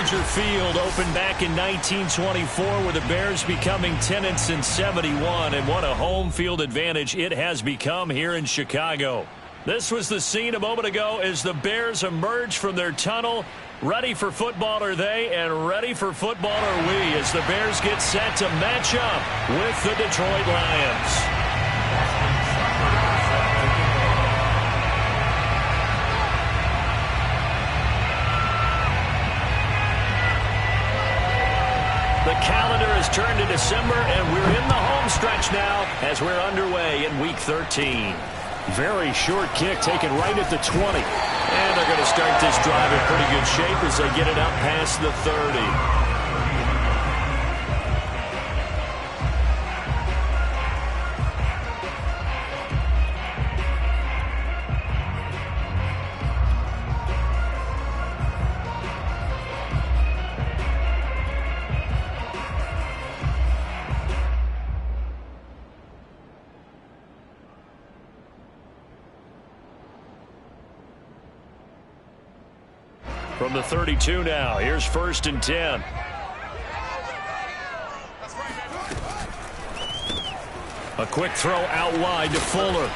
Soldier Field opened back in 1924 with the Bears becoming 10 since 71, and what a home field advantage it has become here in Chicago. This was the scene a moment ago as the Bears emerge from their tunnel. Ready for football are they, and ready for football are we as the Bears get set to match up with the Detroit Lions. The calendar has turned to December, and we're in the home stretch now as we're underway in Week 13. Very short kick taken right at the 20. And they're going to start this drive in pretty good shape as they get it up past the 30. From the 32 now, here's 1st and 10. A quick throw out wide to Fuller.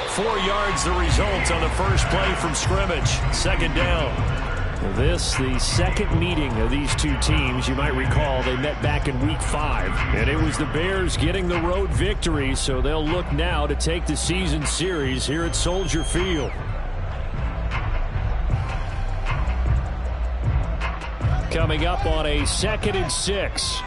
4 yards the result on the first play from scrimmage. 2nd down. This, the second meeting of these two teams. You might recall they met back in Week 5. And it was the Bears getting the road victory, so they'll look now to take the season series here at Soldier Field. Coming up on a 2nd and 6.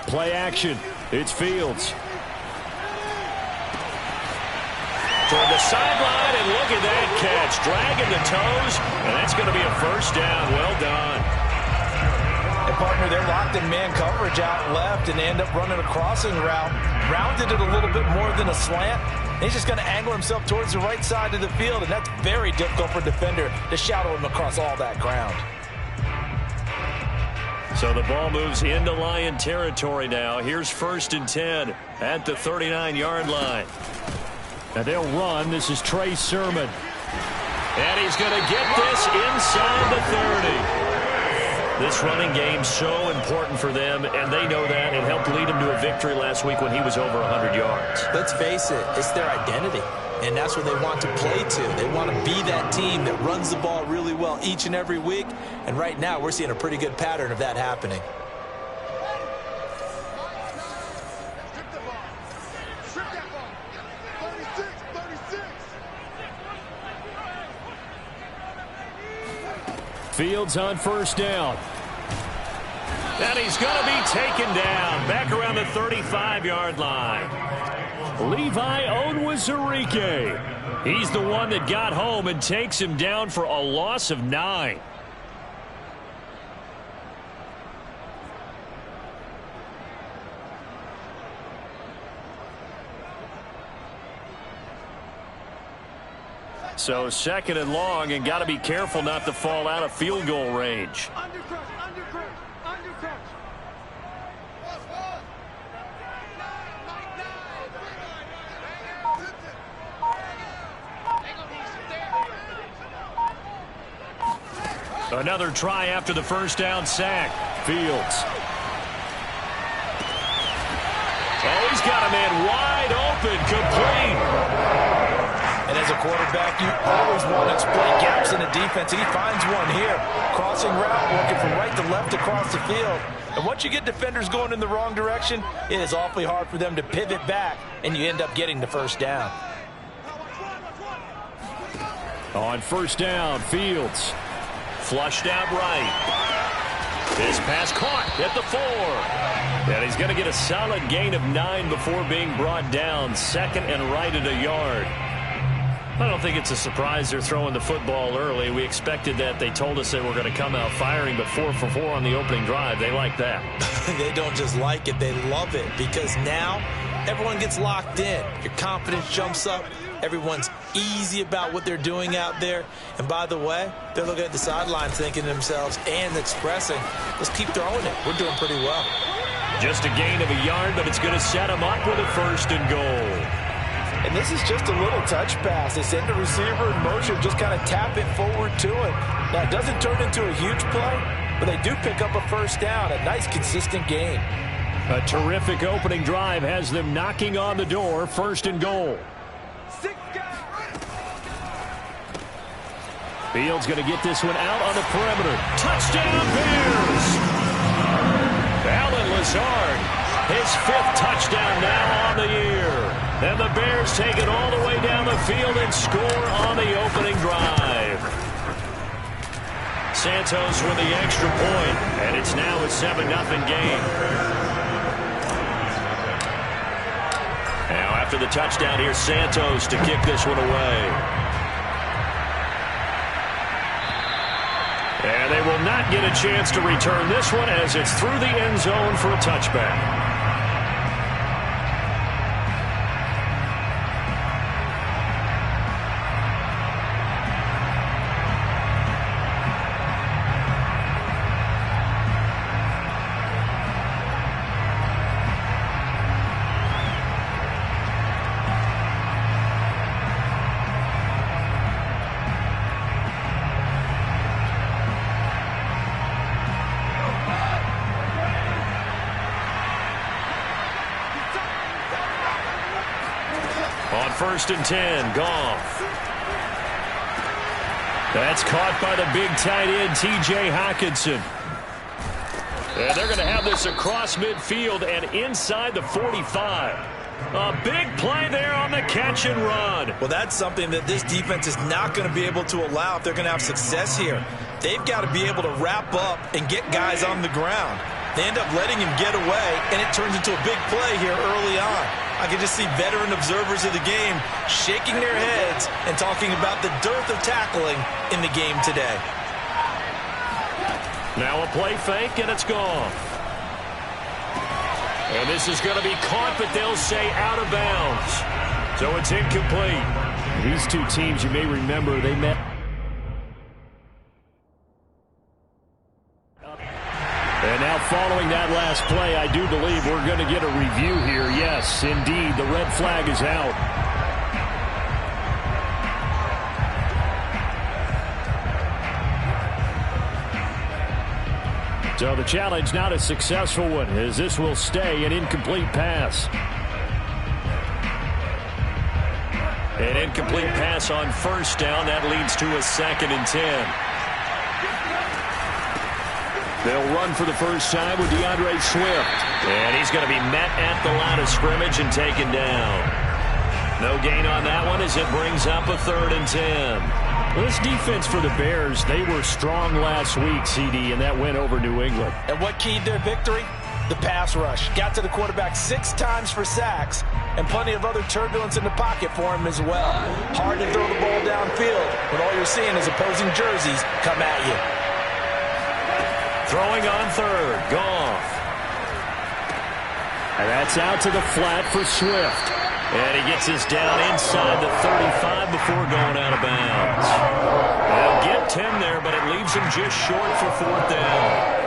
Play action. It's Fields. Toward the sideline, and look at that catch. Dragging the toes, and that's going to be a 1st down. Well done. And partner, they're locked in man coverage out left, and they end up running a crossing route. Rounded it a little bit more than a slant. He's just going to angle himself towards the right side of the field, and that's very difficult for a defender to shadow him across all that ground. So the ball moves into Lion territory now. Here's 1st and 10 at the 39-yard line. And they'll run. This is Trey Sermon. And he's going to get this inside the 30. This running game's so important for them, and they know that. It helped lead him to a victory last week when he was over 100 yards. Let's face it, it's their identity, and that's what they want to play to. They want to be that team that runs the ball really well each and every week, and right now we're seeing a pretty good pattern of that happening. Fields on 1st down. And he's going to be taken down back around the 35-yard line. Levi Onwuzurike. He's the one that got home and takes him down for a loss of 9. So 2nd and long, and got to be careful not to fall out of field goal range. Another try after the 1st down sack. Fields. Oh, he's got a man wide open, complete. And as a quarterback, you always want to exploit gaps in the defense. He finds one here. Crossing route, working from right to left across the field. And once you get defenders going in the wrong direction, it is awfully hard for them to pivot back, and you end up getting the 1st down. On 1st down, Fields. Flushed out right. This pass caught at the 4. And he's going to get a solid gain of 9 before being brought down. 2nd and right at a yard. I don't think it's a surprise they're throwing the football early. We expected that. They told us they were going to come out firing, but 4 for 4 on the opening drive. They like that. They don't just like it, they love it, because now everyone gets locked in. Your confidence jumps up. Everyone's easy about what they're doing out there. And by the way, they're looking at the sidelines thinking to themselves and expressing, let's keep throwing it. We're doing pretty well. Just a gain of a yard, but it's going to set them up with a 1st and goal. And this is just a little touch pass. They send the receiver in motion, just kind of tap it forward to it. Now, it doesn't turn into a huge play, but they do pick up a first down, a nice, consistent gain. A terrific opening drive has them knocking on the door, 1st and goal. Fields going to get this one out on the perimeter. Touchdown, Bears! Allen Lazard, his 5th touchdown now on the year. And the Bears take it all the way down the field and score on the opening drive. Santos with the extra point, and it's now a 7-0 game. Now after the touchdown, here's Santos to kick this one away. And they will not get a chance to return this one as it's through the end zone for a touchback. On 1st and 10, Goff. That's caught by the big tight end, T.J. Hockenson. And they're going to have this across midfield and inside the 45. A big play there on the catch and run. Well, that's something that this defense is not going to be able to allow if they're going to have success here. They've got to be able to wrap up and get guys on the ground. They end up letting him get away, and it turns into a big play here early on. I can just see veteran observers of the game shaking their heads and talking about the dearth of tackling in the game today. Now a play fake, and it's gone. And this is going to be caught, but they'll say out of bounds. So it's incomplete. These two teams, you may remember, they met. And now following that last play, I do believe we're going to get a review here. Yes, indeed, the red flag is out. So the challenge not a successful one, as this will stay an incomplete pass. An incomplete pass on 1st down. That leads to a 2nd and 10. They'll run for the first time with DeAndre Swift. And he's going to be met at the line of scrimmage and taken down. No gain on that one as it brings up a 3rd and 10. Well, this defense for the Bears, they were strong last week, CD, and that went over New England. And what keyed their victory? The pass rush. Got to the quarterback 6 times for sacks, and plenty of other turbulence in the pocket for him as well. Hard to throw the ball downfield when all you're seeing is opposing jerseys come at you. Throwing on 3rd, Goff. And that's out to the flat for Swift. And he gets this down inside the 35 before going out of bounds. They'll get 10 there, but it leaves him just short for 4th down.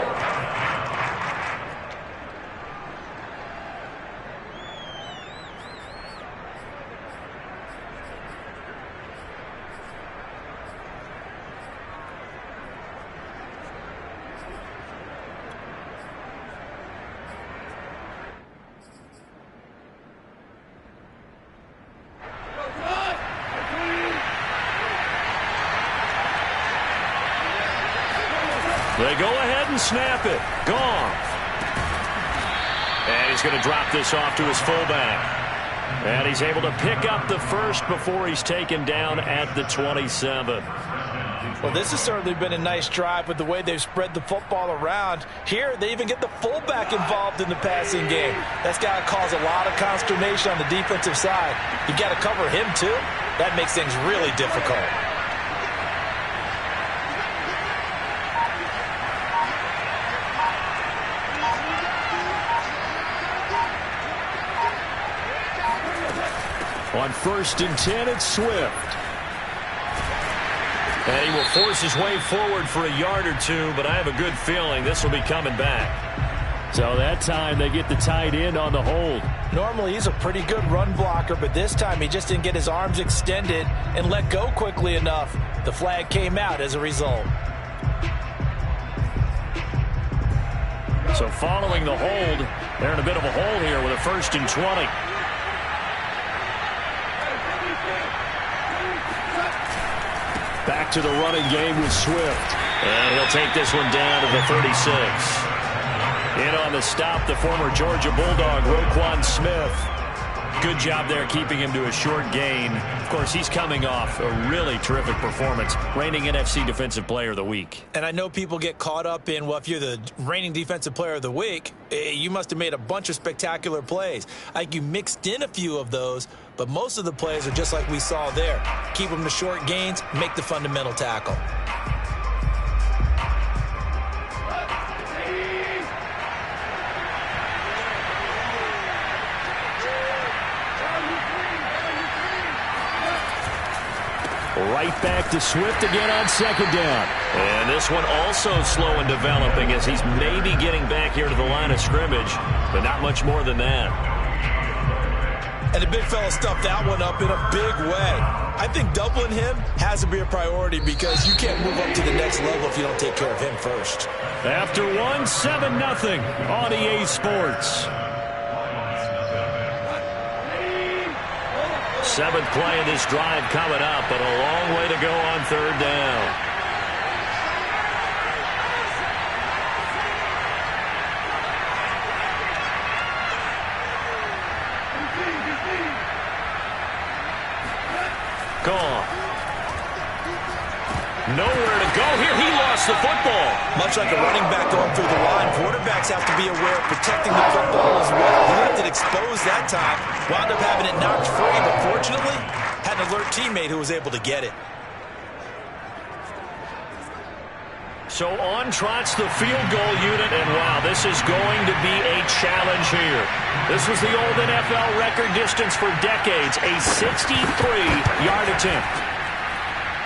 They go ahead and snap it. Goff. And he's going to drop this off to his fullback. And he's able to pick up the first before he's taken down at the 27. Well, this has certainly been a nice drive with the way they've spread the football around. Here, they even get the fullback involved in the passing game. That's got to cause a lot of consternation on the defensive side. You got to cover him, too. That makes things really difficult. On 1st and 10, it's Swift. And he will force his way forward for a yard or two, but I have a good feeling this will be coming back. So that time they get the tight end on the hold. Normally he's a pretty good run blocker, but this time he just didn't get his arms extended and let go quickly enough. The flag came out as a result. So following the hold, they're in a bit of a hole here with a 1st and 20. Back to the running game with Swift. And he'll take this one down to the 36. In on the stop, the former Georgia Bulldog, Roquan Smith. Good job there keeping him to a short gain. Of course, he's coming off a really terrific performance, reigning NFC Defensive Player of the Week. And I know people get caught up in, well, if you're the reigning Defensive Player of the Week, you must have made a bunch of spectacular plays. I think you mixed in a few of those, but most of the plays are just like we saw there. Keep them to short gains, make the fundamental tackle. Right back to Swift again on 2nd down. And this one also slow and developing as he's maybe getting back here to the line of scrimmage, but not much more than that. And the big fella stuffed that one up in a big way. I think doubling him has to be a priority because you can't move up to the next level if you don't take care of him first. After 7-0 on EA Sports. 7th play of this drive coming up, but a long way to go on 3rd down. Gone. Nowhere to go here. He lost the football. Much like a running back going through the line, quarterbacks have to be aware of protecting the football as well. He left it exposed that time, wound up having it knocked free, but fortunately had an alert teammate who was able to get it. So on trots the field goal unit, and wow, this is going to be a challenge here. This was the old NFL record distance for decades, a 63-yard attempt.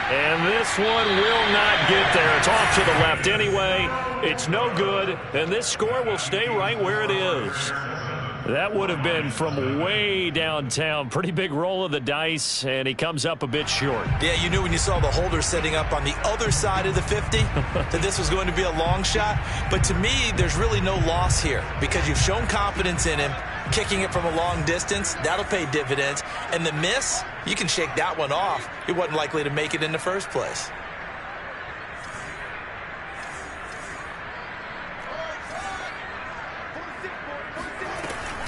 And this one will not get there. It's off to the left anyway. It's no good, and this score will stay right where it is. That would have been from way downtown. Pretty big roll of the dice, and he comes up a bit short. Yeah, you knew when you saw the holder setting up on the other side of the 50 that this was going to be a long shot. But to me, there's really no loss here because you've shown confidence in him. Kicking it from a long distance, that'll pay dividends. And the miss, you can shake that one off. He wasn't likely to make it in the first place.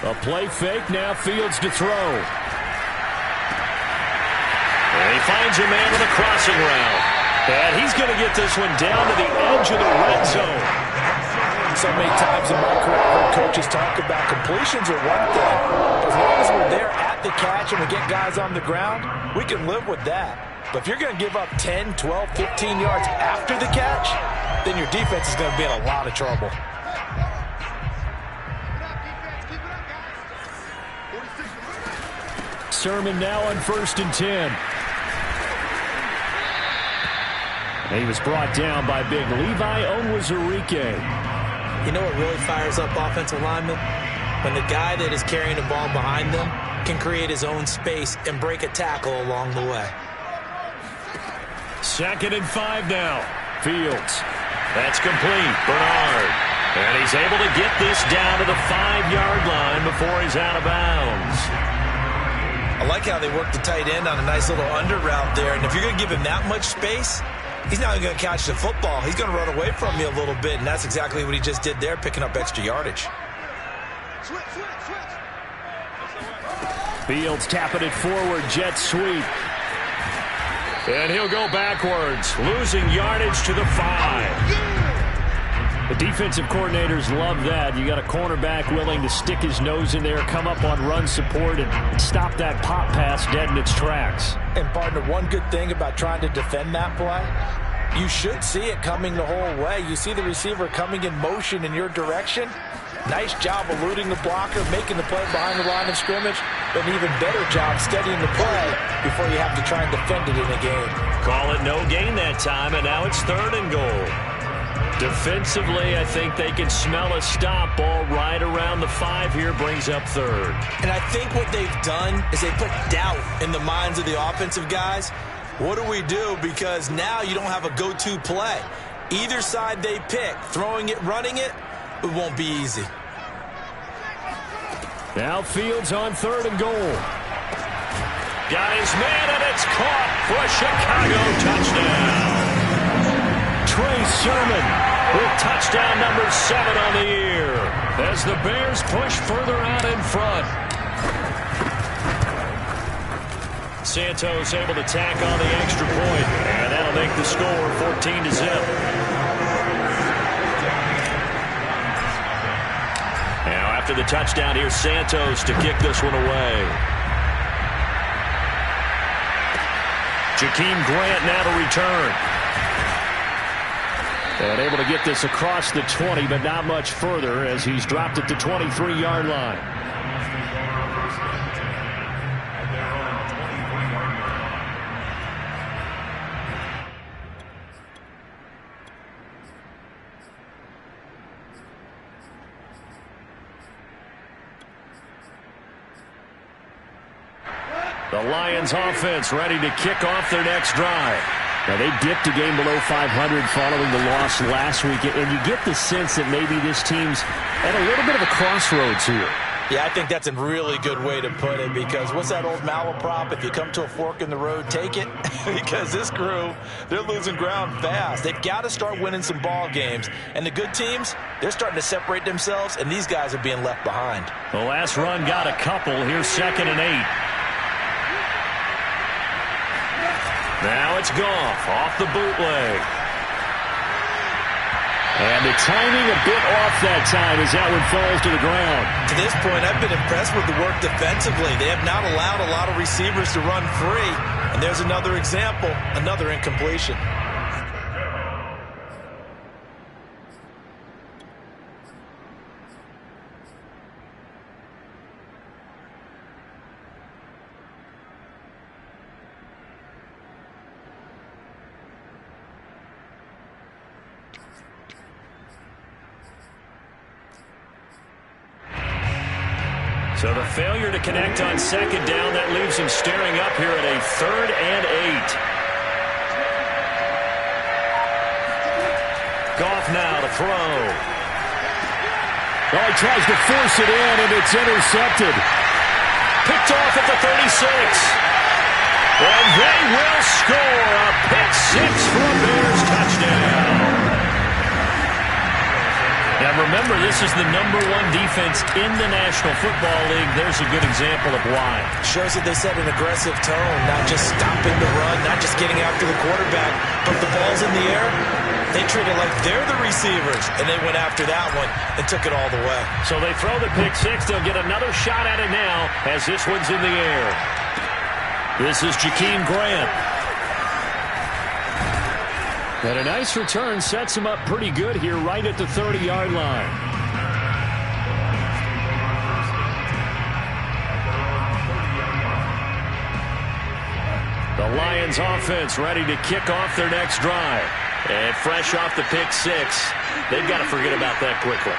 A play fake, now Fields to throw. And he finds a man with a crossing route. And he's going to get this one down to the edge of the red zone. So many times in my career, I've heard coaches talk about completions are one thing. As long as we're there at the catch and we get guys on the ground, we can live with that. But if you're going to give up 10, 12, 15 yards after the catch, then your defense is going to be in a lot of trouble. Sermon now on 1st and 10. And he was brought down by big Levi Onwuzurike. You know what really fires up offensive linemen? When the guy that is carrying the ball behind them can create his own space and break a tackle along the way. 2nd and 5 now. Fields. That's complete. Bernard. And he's able to get this down to the 5-yard line before he's out of bounds. I like how they work the tight end on a nice little under route there. And if you're going to give him that much space, he's not going to catch the football. He's going to run away from you a little bit, and that's exactly what he just did there, picking up extra yardage. Fields tapping it forward, jet sweep. And he'll go backwards, losing yardage to the 5. The defensive coordinators love that. You got a cornerback willing to stick his nose in there, come up on run support, and stop that pop pass dead in its tracks. And, partner, one good thing about trying to defend that play, you should see it coming the whole way. You see the receiver coming in motion in your direction. Nice job eluding the blocker, making the play behind the line of scrimmage. An even better job steadying the play before you have to try and defend it in a game. Call it no gain that time, and now it's 3rd and goal. Defensively, I think they can smell a stop. Ball right around the 5 here, brings up third. And I think what they've done is they put doubt in the minds of the offensive guys. What do we do? Because now you don't have a go-to play. Either side they pick, throwing it, running it, it won't be easy. Now Fields on 3rd and goal. Got his man, and it's caught for a Chicago touchdown. Trey Sermon with touchdown number 7 on the year as the Bears push further out in front. Santos able to tack on the extra point, and that'll make the score 14-0. Now after the touchdown, here's Santos to kick this one away. Jakeem Grant now to return. And able to get this across the 20, but not much further as he's dropped it to 23-yard line. The Lions offense ready to kick off their next drive. Now, they dipped a game below 500 following the loss last week, and you get the sense that maybe this team's at a little bit of a crossroads here. Yeah, I think that's a really good way to put it, because what's that old malaprop? If you come to a fork in the road, take it. Because this crew, they're losing ground fast. They've got to start winning some ball games. And the good teams, they're starting to separate themselves, and these guys are being left behind. The last run got a couple. Here's 2nd and 8. Now it's Goff off the bootleg. And the timing a bit off that time as that one falls to the ground. To this point, I've been impressed with the work defensively. They have not allowed a lot of receivers to run free. And there's another example, another incompletion. So the failure to connect on 2nd down, that leaves him staring up here at a 3rd and 8. Goff now to throw. Oh, he tries to force it in, and it's intercepted. Picked off at the 36. And they will score a pick 6 for a Bears touchdown. Now remember, this is the #1 defense in the National Football League. There's a good example of why. Shows that they set an aggressive tone, not just stopping the run, not just getting after the quarterback, but the ball's in the air. They treat it like they're the receivers, and they went after that one and took it all the way. So they throw the pick 6. They'll get another shot at it now as this one's in the air. This is Jakeem Grant. And a nice return sets him up pretty good here right at the 30-yard line. The Lions offense ready to kick off their next drive. And fresh off the pick 6, they've got to forget about that quickly.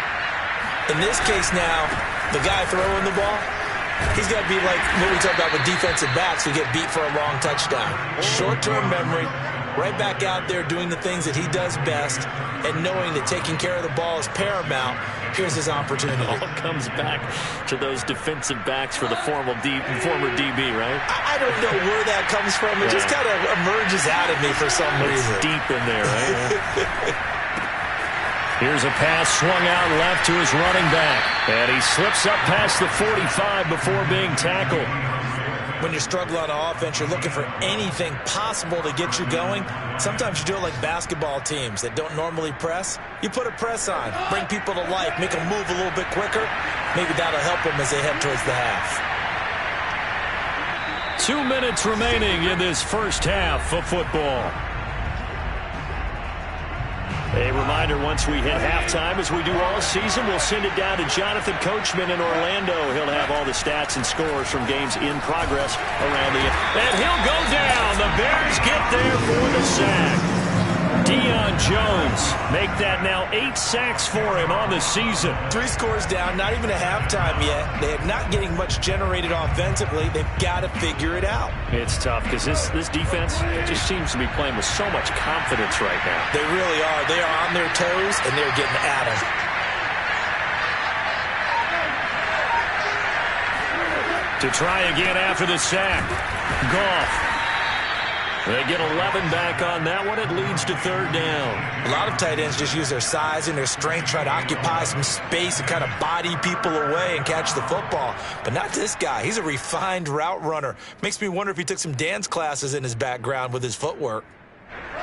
In this case now, the guy throwing the ball, he's got to be like what we talk about with defensive backs who get beat for a long touchdown. Short-term memory, right back out there doing the things that he does best, and knowing that taking care of the ball is paramount. Here's his opportunity. It all comes back to those defensive backs for the former DB, right? I don't know where that comes from. It just kind of emerges out of me for some reason. It's deep in there, right? Here's a pass swung out left to his running back. And he slips up past the 45 before being tackled. When you struggle on offense, you're looking for anything possible to get you going. Sometimes you do it like basketball teams that don't normally press. You put a press on, bring people to life, make them move a little bit quicker. Maybe that'll help them as they head towards the half. 2 minutes remaining in this first half of football. A reminder, once we hit halftime, as we do all season, we'll send it down to Jonathan Coachman in Orlando. He'll have all the stats and scores from games in progress around the... And he'll go down. The Bears get there for the sack. Deion Jones make that now 8 sacks for him on the season. 3 scores down, not even a halftime yet. They're not getting much generated offensively. They've got to figure it out. It's tough because this defense just seems to be playing with so much confidence right now. They really are. They are on their toes, and they're getting at them. To try again after the sack. Goff. They get 11 back on that one. It leads to 3rd down. A lot of tight ends just use their size and their strength, try to occupy some space and kind of body people away and catch the football. But not this guy. He's a refined route runner. Makes me wonder if he took some dance classes in his background with his footwork.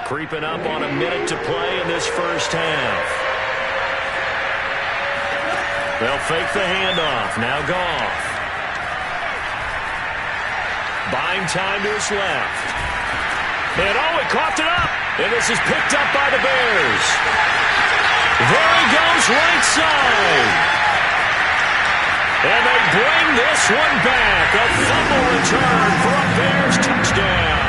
Creeping up on a minute to play in this first half. They'll fake the handoff. Now Goff. Buying time to his left. And he coughed it up. And this is picked up by the Bears. There he goes, right side. And they bring this one back. A fumble return for a Bears touchdown.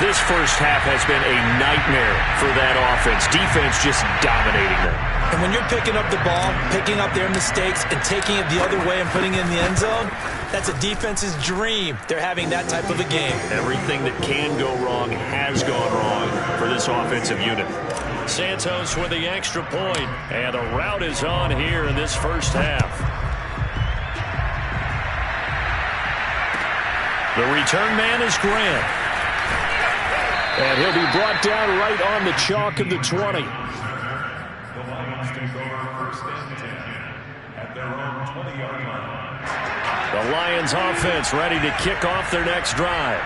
This first half has been a nightmare for that offense. Defense just dominating them. And when you're picking up the ball, picking up their mistakes, and taking it the other way and putting it in the end zone, that's a defense's dream. They're having that type of a game. Everything that can go wrong has gone wrong for this offensive unit. Santos with the extra point, and the route is on here in this first half. The return man is Grant. And he'll be brought down right on the chalk of the 20. The Lions offense ready to kick off their next drive.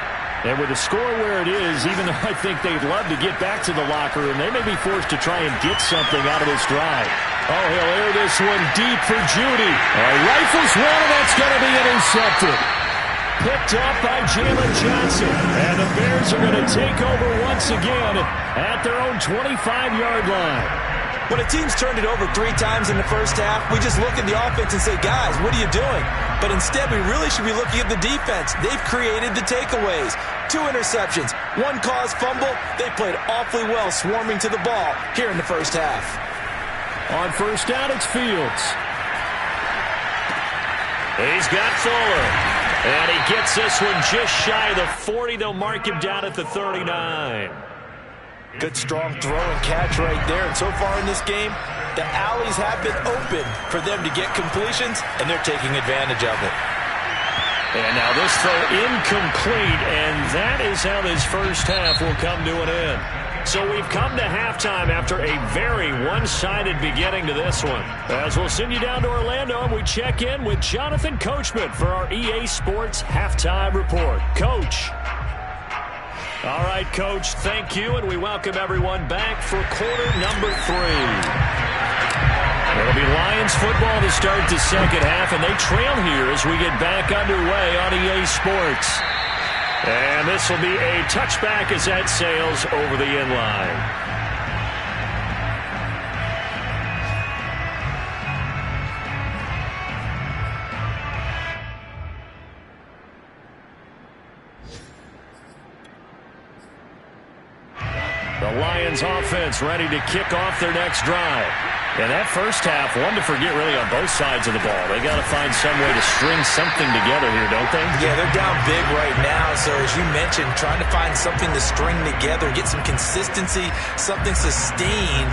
And with the score where it is, even though I think they'd love to get back to the locker room, they may be forced to try and get something out of this drive. Oh, he'll air this one deep for Judy. Rifles one, and that's going to be intercepted. Picked up by Jalen Johnson. And the Bears are going to take over once again at their own 25-yard line. When a team's turned it over 3 times in the first half, we just look at the offense and say, guys, what are you doing? But instead, we really should be looking at the defense. They've created the takeaways. 2 interceptions, 1 caused fumble. They played awfully well swarming to the ball here in the first half. On first down, it's Fields. He's got Fuller. And he gets this one just shy of the 40. They'll mark him down at the 39. Good strong throw and catch right there. And so far in this game, the alleys have been open for them to get completions, and they're taking advantage of it. And now this throw incomplete, and that is how this first half will come to an end. So we've come to halftime after a very one-sided beginning to this one. As we'll send you down to Orlando, and we check in with Jonathan Coachman for our EA Sports Halftime Report. Coach. All right, Coach, thank you, and we welcome everyone back for quarter number 3. It'll be Lions football to start the second half, and they trail here as we get back underway on EA Sports. And this will be a touchback as that sails over the end line. The Lions offense ready to kick off their next drive. And that first half, one to forget really on both sides of the ball. They got to find some way to string something together here, don't they? Yeah, they're down big right now. So as you mentioned, trying to find something to string together, get some consistency, something sustained,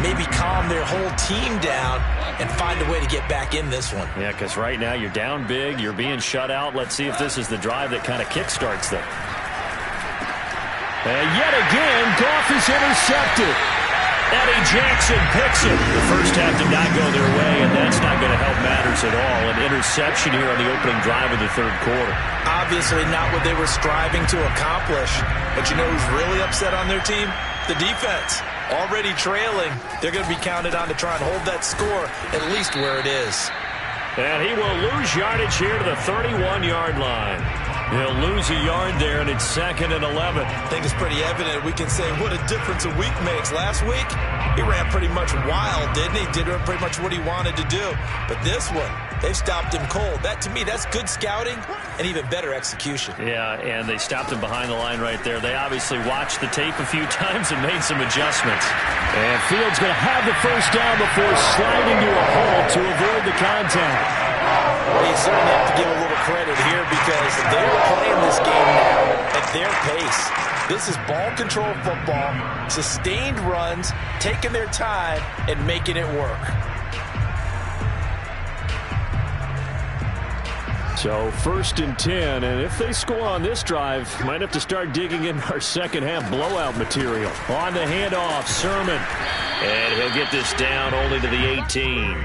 maybe calm their whole team down and find a way to get back in this one. Yeah, because right now you're down big, you're being shut out. Let's see if this is the drive that kind of kickstarts them. And yet again, Goff is intercepted. Eddie Jackson picks it. The first half did not go their way, and that's not going to help matters at all. An interception here on the opening drive of the third quarter. Obviously not what they were striving to accomplish. But you know who's really upset on their team? The defense. Already trailing. They're going to be counted on to try and hold that score at least where it is. And he will lose yardage here to the 31-yard line. He'll lose a yard there, and it's 2nd and 11. I think it's pretty evident we can say what a difference a week makes. Last week, he ran pretty much wild, didn't he? Did pretty much what he wanted to do. But this one, They've stopped him cold. That, to me, that's good scouting and even better execution. Yeah, and they stopped him behind the line right there. They obviously watched the tape a few times and made some adjustments. And Fields going to have the first down before sliding to a halt to avoid the contact. Well, you certainly have to give a little credit here because they're playing this game now at their pace. This is ball control football, sustained runs, taking their time and making it work. So 1st and 10, and if they score on this drive, might have to start digging in our second half blowout material. On the handoff, Sermon. And he'll get this down only to the 18.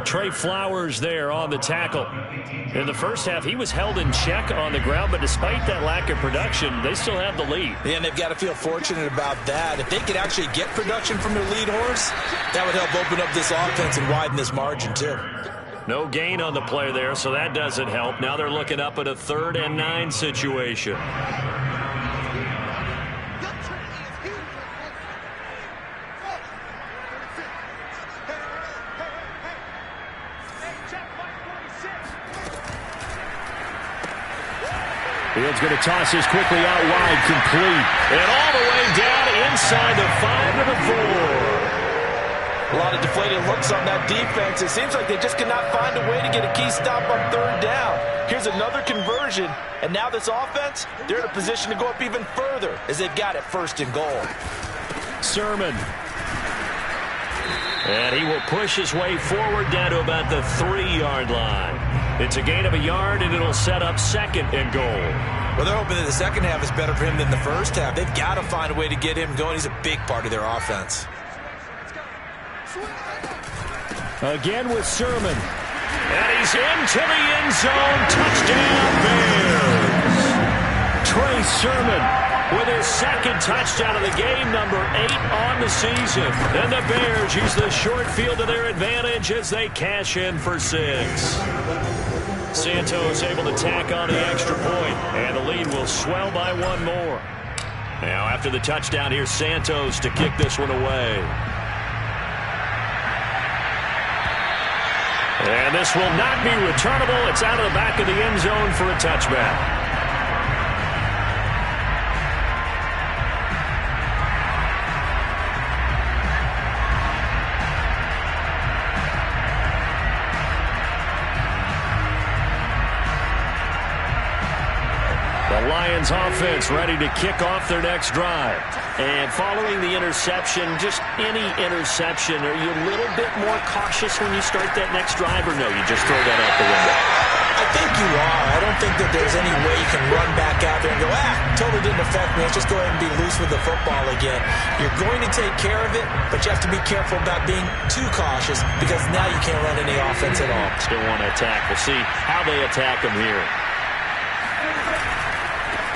Trey Flowers there on the tackle. In the first half, he was held in check on the ground, but despite that lack of production, they still have the lead. Yeah, and they've got to feel fortunate about that. If they could actually get production from their lead horse, that would help open up this offense and widen this margin too. No gain on the play there, so that doesn't help. Now they're looking up at a 3rd and 9 situation. Fields going to toss this quickly out wide, complete. And all the way down inside the 5 to the 4. A lot of deflated looks on that defense. It seems like they just cannot find a way to get a key stop on 3rd down. Here's another conversion, and now this offense, they're in a position to go up even further as they've got it 1st and goal. Sermon. And he will push his way forward down to about the 3-yard line. It's a gain of a yard, and it'll set up 2nd and goal. Well, they're hoping that the second half is better for him than the first half. They've got to find a way to get him going. He's a big part of their offense. Again with Sermon. And he's into the end zone. Touchdown, Bears. Trey Sermon with his 2nd touchdown of the game, number 8 on the season. And the Bears use the short field to their advantage as they cash in for 6. Santos able to tack on the extra point, and the lead will swell by 1 more. Now after the touchdown, here's Santos to kick this one away. And this will not be returnable. It's out of the back of the end zone for a touchback. The Lions offense ready to kick off their next drive. And following the interception, just any interception, are you a little bit more cautious when you start that next drive, or no, you just throw that out the window? I think you are. I don't think that there's any way you can run back out there and go, totally didn't affect me. Let's just go ahead and be loose with the football again. You're going to take care of it, but you have to be careful about being too cautious because now you can't run any offense at all. Still want to attack. We'll see how they attack them here.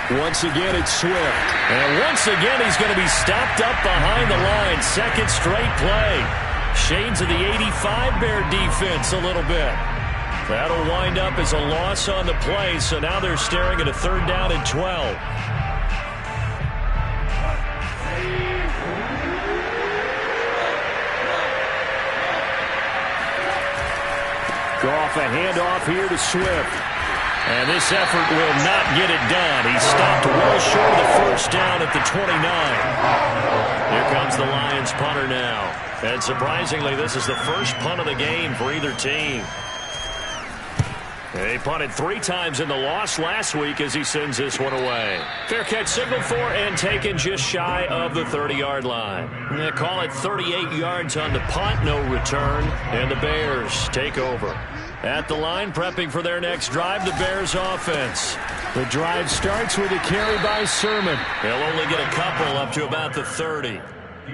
Once again, it's Swift. And once again, he's going to be stopped up behind the line. 2nd straight play. Shades of the 85 Bear defense a little bit. That'll wind up as a loss on the play, so now they're staring at a 3rd down and 12. Goff a handoff here to Swift. And this effort will not get it done. He stopped well short of the 1st down at the 29. Here comes the Lions punter now. And surprisingly, this is the first punt of the game for either team. They punted 3 times in the loss last week as he sends this one away. Fair catch signaled for and taken just shy of the 30-yard line. They call it 38 yards on the punt, no return, and the Bears take over. At the line, prepping for their next drive, the Bears offense. The drive starts with a carry by Sermon. They'll only get a couple up to about the 30.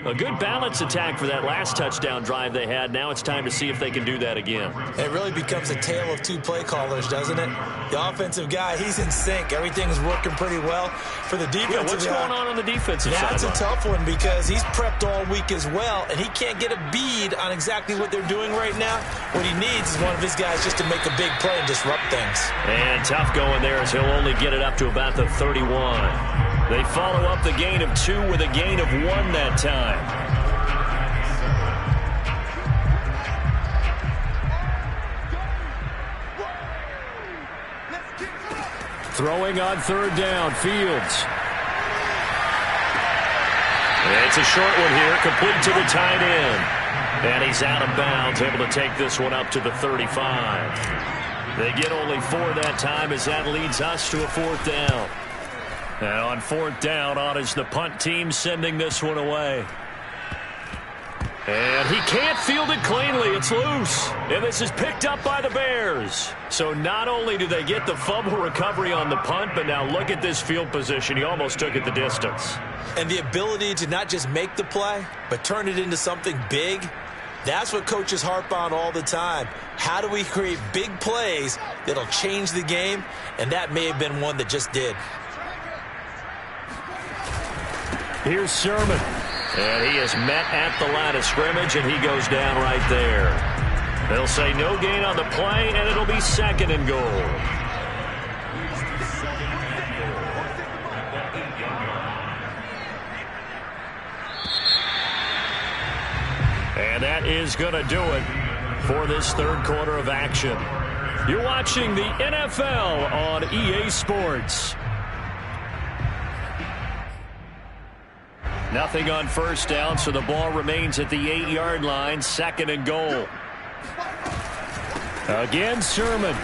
A good balance attack for that last touchdown drive they had. Now it's time to see if they can do that again. It really becomes a tale of 2 play callers, doesn't it? The offensive guy, he's in sync. Everything's working pretty well. For the defensive what's going on the defensive side? That's a tough one because he's prepped all week as well, and he can't get a bead on exactly what they're doing right now. What he needs is one of his guys just to make a big play and disrupt things. And tough going there as he'll only get it up to about the 31. They follow up the gain of 2 with a gain of 1 that time. Throwing on third down, Fields. It's a short one here, complete to the tight end. And he's out of bounds, able to take this one up to the 35. They get only 4 that time as that leads us to a 4th down. And on 4th down, on is the punt team sending this one away. And he can't field it cleanly. It's loose. And this is picked up by the Bears. So not only do they get the fumble recovery on the punt, but now look at this field position. He almost took it the distance. And the ability to not just make the play, but turn it into something big, that's what coaches harp on all the time. How do we create big plays that'll change the game? And that may have been one that just did. Here's Sermon. And he is met at the line of scrimmage, and he goes down right there. They'll say no gain on the play, and it'll be 2nd and goal. And that is going to do it for this 3rd quarter of action. You're watching the NFL on EA Sports. Nothing on 1st down, so the ball remains at the 8-yard line. 2nd and goal. Again, Sermon.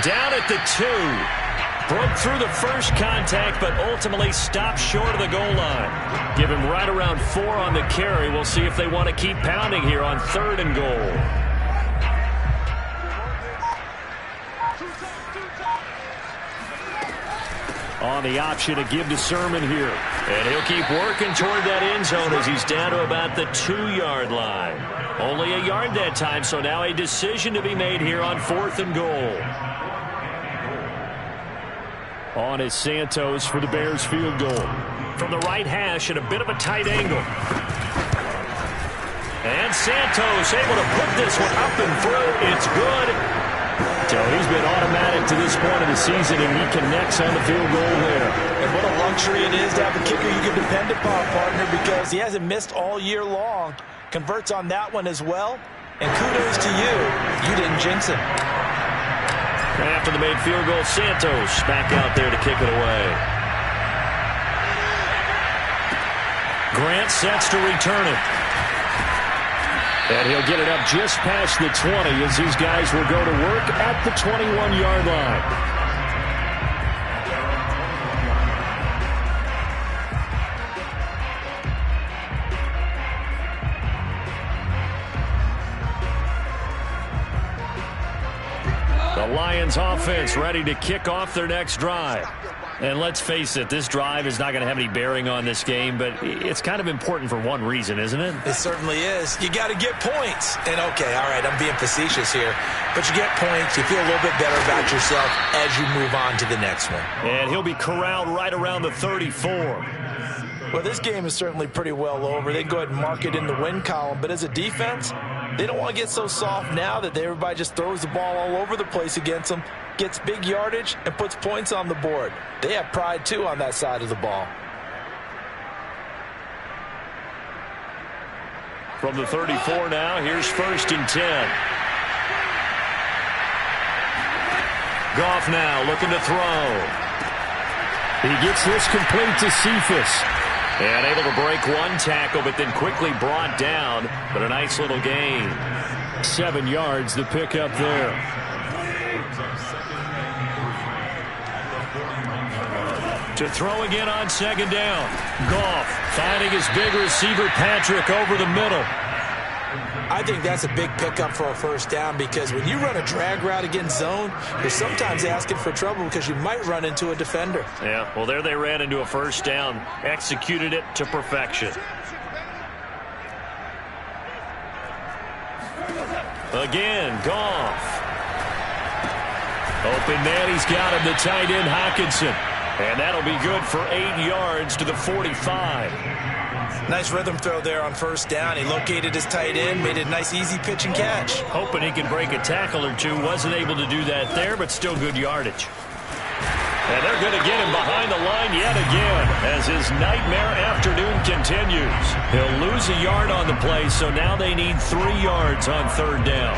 Down at the 2. Broke through the first contact, but ultimately stopped short of the goal line. Give him right around 4 on the carry. We'll see if they want to keep pounding here on 3rd and goal. On the option to give to Sermon here. And he'll keep working toward that end zone as he's down to about the 2-yard line. Only a yard that time, so now a decision to be made here on 4th and goal. On is Santos for the Bears field goal. From the right hash at a bit of a tight angle. And Santos able to put this one up and through. It's good. So he's been automatic to this point of the season, and he connects on the field goal there. And what a luxury it is to have a kicker you can depend upon, partner, because he hasn't missed all year long. Converts on that one as well. And kudos to you. You didn't jinx him. After the made field goal, Santos back out there to kick it away. Grant sets to return it. And he'll get it up just past the 20 as these guys will go to work at the 21-yard line. The Lions offense ready to kick off their next drive. And let's face it, this drive is not going to have any bearing on this game, but it's kind of important for one reason, isn't it? It certainly is. You got to get points. And, okay, all right, I'm being facetious here. But you get points, you feel a little bit better about yourself as you move on to the next one. And he'll be corralled right around the 34. Well, this game is certainly pretty well over. They can go ahead and mark it in the win column. But as a defense, they don't want to get so soft now that everybody just throws the ball all over the place against them, gets big yardage, and puts points on the board. They have pride, too, on that side of the ball. From the 34 now, here's 1st and 10. Goff now looking to throw. He gets this complete to Cephas. And able to break one tackle, but then quickly brought down. But a nice little gain. 7 yards, the pickup there. To throw again on 2nd down. Goff finding his big receiver Patrick over the middle. I think that's a big pickup for a 1st down because when you run a drag route against zone, you're sometimes asking for trouble because you might run into a defender. Yeah, well, there they ran into a 1st down. Executed it to perfection. Again, Goff. Open man, he's got him, the tight end Hockenson. And that'll be good for 8 yards to the 45. Nice rhythm throw there on 1st down. He located his tight end, made it a nice easy pitch and catch. Hoping he can break a tackle or two. Wasn't able to do that there, but still good yardage. And they're going to get him behind the line yet again as his nightmare afternoon continues. He'll lose a yard on the play, so now they need 3 yards on 3rd down.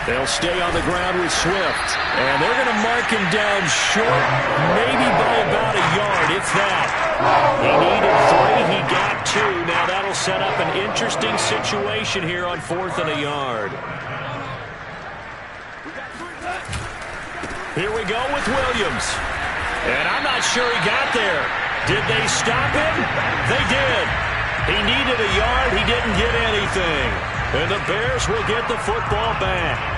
They'll stay on the ground with Swift. And they're going to mark him down short, maybe by about a yard, if that. He needed 3. He got 2. Now that'll set up an interesting situation here on 4th and a yard. Here we go with Williams. And I'm not sure he got there. Did they stop him? They did. He needed a yard. He didn't get anything. And the Bears will get the football back.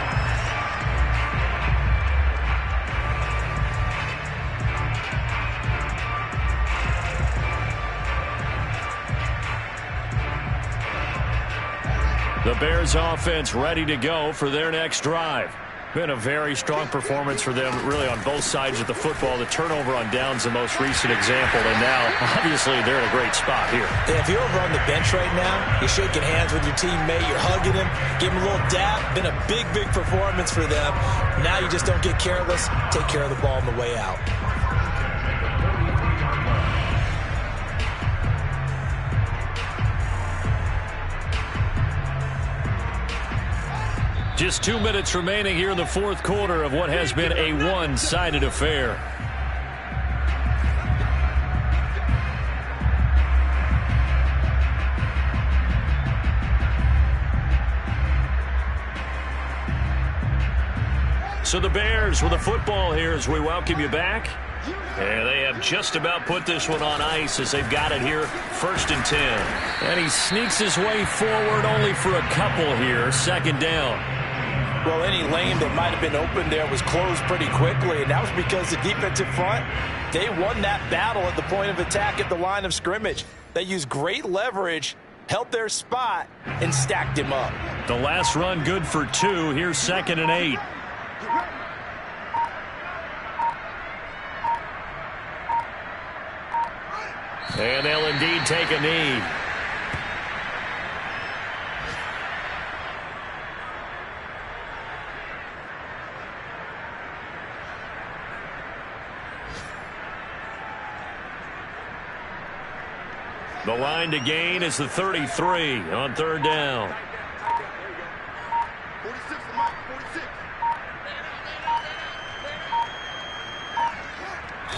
The Bears offense ready to go for their next drive. Been a very strong performance for them, really, on both sides of the football. The turnover on downs, the most recent example, and now, obviously, they're in a great spot here. Yeah, if you're over on the bench right now, you're shaking hands with your teammate, you're hugging him, give him a little dap. Been a big, big performance for them. Now you just don't get careless. Take care of the ball on the way out. Just 2 minutes remaining here in the 4th quarter of what has been a one-sided affair. So the Bears with the football here as we welcome you back. And they have just about put this one on ice as they've got it here, 1st and 10. And he sneaks his way forward only for a couple here, 2nd down. Well, any lane that might have been open there was closed pretty quickly, and that was because the defensive front, they won that battle at the point of attack at the line of scrimmage. They used great leverage, held their spot, and stacked him up. The last run good for 2. Here's 2nd and 8. And they'll indeed take a knee. The line to gain is the 33 on 3rd down.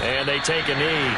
And they take a knee.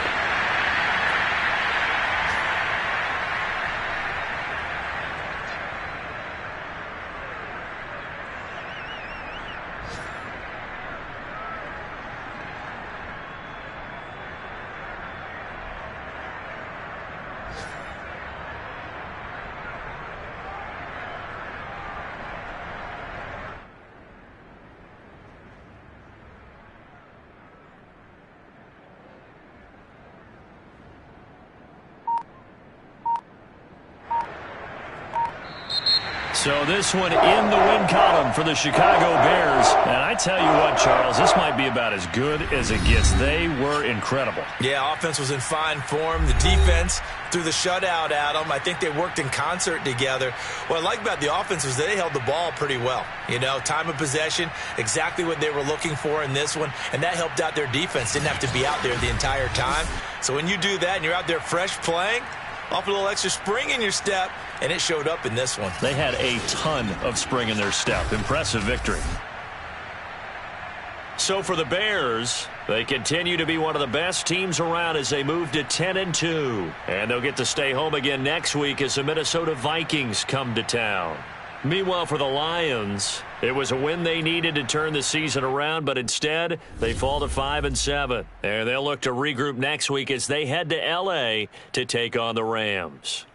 So this one in the win column for the Chicago Bears. And I tell you what, Charles, this might be about as good as it gets. They were incredible. Yeah, offense was in fine form. The defense threw the shutout at them. I think they worked in concert together. What I like about the offense was they held the ball pretty well. You know, time of possession, exactly what they were looking for in this one. And that helped out their defense. Didn't have to be out there the entire time. So when you do that and you're out there fresh playing, off a little extra spring in your step, and it showed up in this one. They had a ton of spring in their step. Impressive victory. So for the Bears, they continue to be one of the best teams around as they move to 10-2. And they'll get to stay home again next week as the Minnesota Vikings come to town. Meanwhile, for the Lions, it was a win they needed to turn the season around, but instead they fall to 5-7. And they'll look to regroup next week as they head to L.A. to take on the Rams.